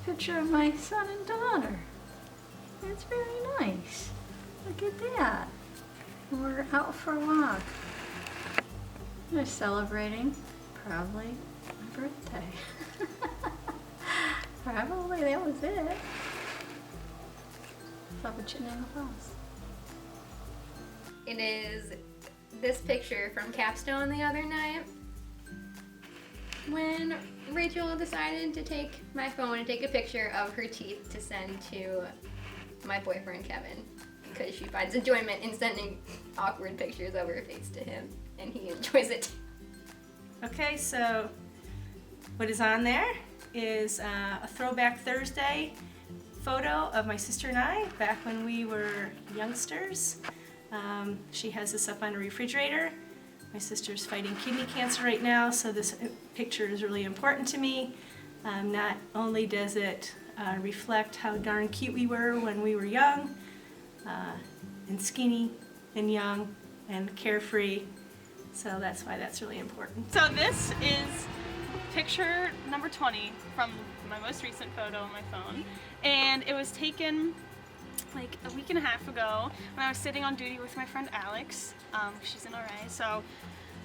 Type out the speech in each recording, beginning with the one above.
picture of my son and daughter. It's very nice. Look at that. We're out for a walk. They're celebrating, probably, my birthday. Probably that was it. Up at Chittenango Falls. It is this picture from Capstone the other night when Rachel decided to take my phone and take a picture of her teeth to send to my boyfriend Kevin because she finds enjoyment in sending awkward pictures of her face to him and he enjoys it. Okay, so what is on there is a Throwback Thursday photo of my sister and I back when we were youngsters. She has this up on a refrigerator. My sister's fighting kidney cancer right now, so this picture is really important to me. Not only does it reflect how darn cute we were when we were young, and skinny and young and carefree, so that's why that's really important. So this is picture number 20 from my most recent photo on my phone, and it was taken like a week and a half ago when I was sitting on duty with my friend Alex. She's an RA, so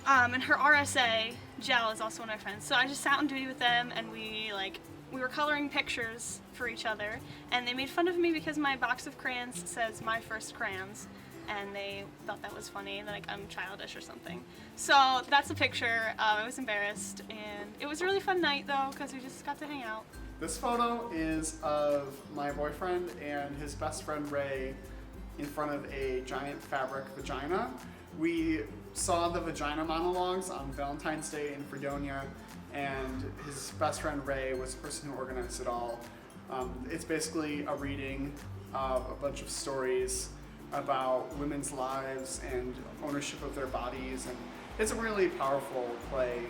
and her RSA Jel is also one of my friends. So I just sat on duty with them, and we were coloring pictures for each other, and they made fun of me because my box of crayons says "My First Crayons," and they thought that was funny, like I'm childish or something. So that's a picture. I was embarrassed, and it was a really fun night though because we just got to hang out. This photo is of my boyfriend and his best friend Ray in front of a giant fabric vagina. We saw the vagina monologues on Valentine's Day in Fredonia, and his best friend Ray was the person who organized it all. It's basically a reading of a bunch of stories about women's lives and ownership of their bodies, and it's a really powerful play,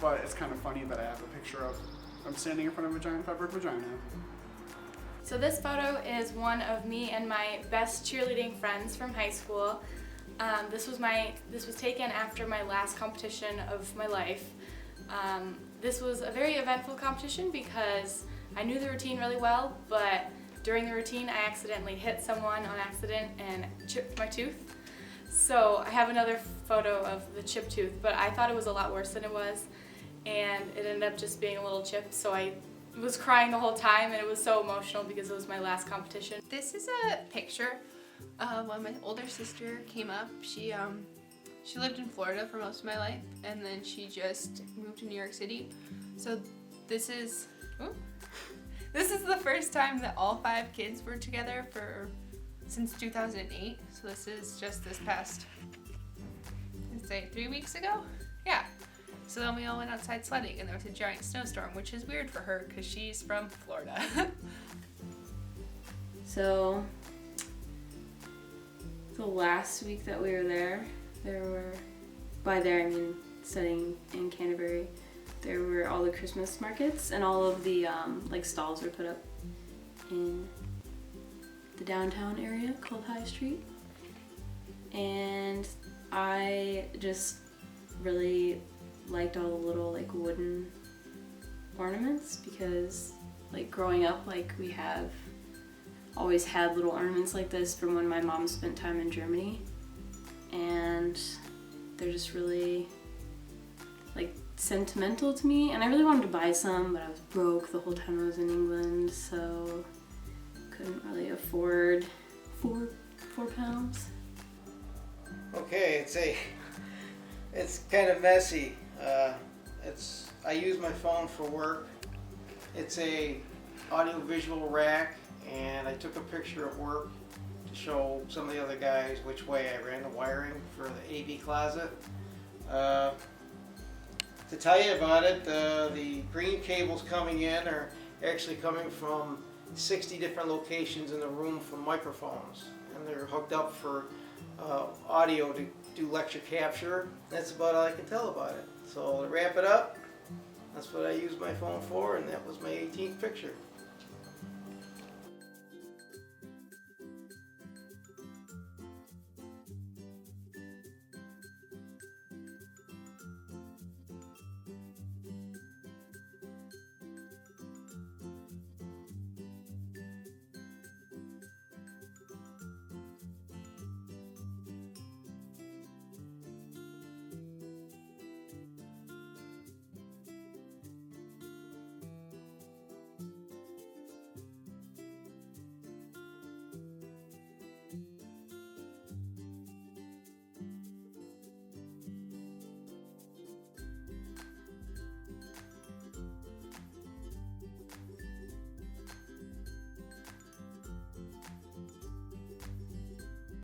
but it's kind of funny that I have a picture of I'm standing in front of a giant fabric vagina. So this photo is one of me and my best cheerleading friends from high school. This was taken after my last competition of my life. This was a very eventful competition because I knew the routine really well, but during the routine I accidentally hit someone on accident and chipped my tooth. So I have another photo of the chipped tooth, but I thought it was a lot worse than it was, and it ended up just being a little chip, so I was crying the whole time, and it was so emotional because it was my last competition. This is a picture of when my older sister came up. She lived in Florida for most of my life, and then she just moved to New York City. So this is the first time that all 5 kids were together since 2008. So this is just this past, I'd say 3 weeks ago? Yeah. So then we all went outside sledding, and there was a giant snowstorm, which is weird for her because she's from Florida. So the last week that we were there were, by there I mean studying in Canterbury, there were all the Christmas markets, and all of the stalls were put up in the downtown area called High Street. And I just really liked all the little wooden ornaments because growing up we have always had little ornaments like this from when my mom spent time in Germany, and they're just really sentimental to me, and I really wanted to buy some, but I was broke the whole time I was in England, so couldn't really afford £4. Okay, it's kind of messy. I use my phone for work. It's a audio-visual rack, and I took a picture at work to show some of the other guys which way I ran the wiring for the AV closet. To tell you about it, the green cables coming in are actually coming from 60 different locations in the room from microphones, and they're hooked up for audio to do lecture capture. That's about all I can tell about it. So to wrap it up, that's what I use my phone for, and that was my 18th picture.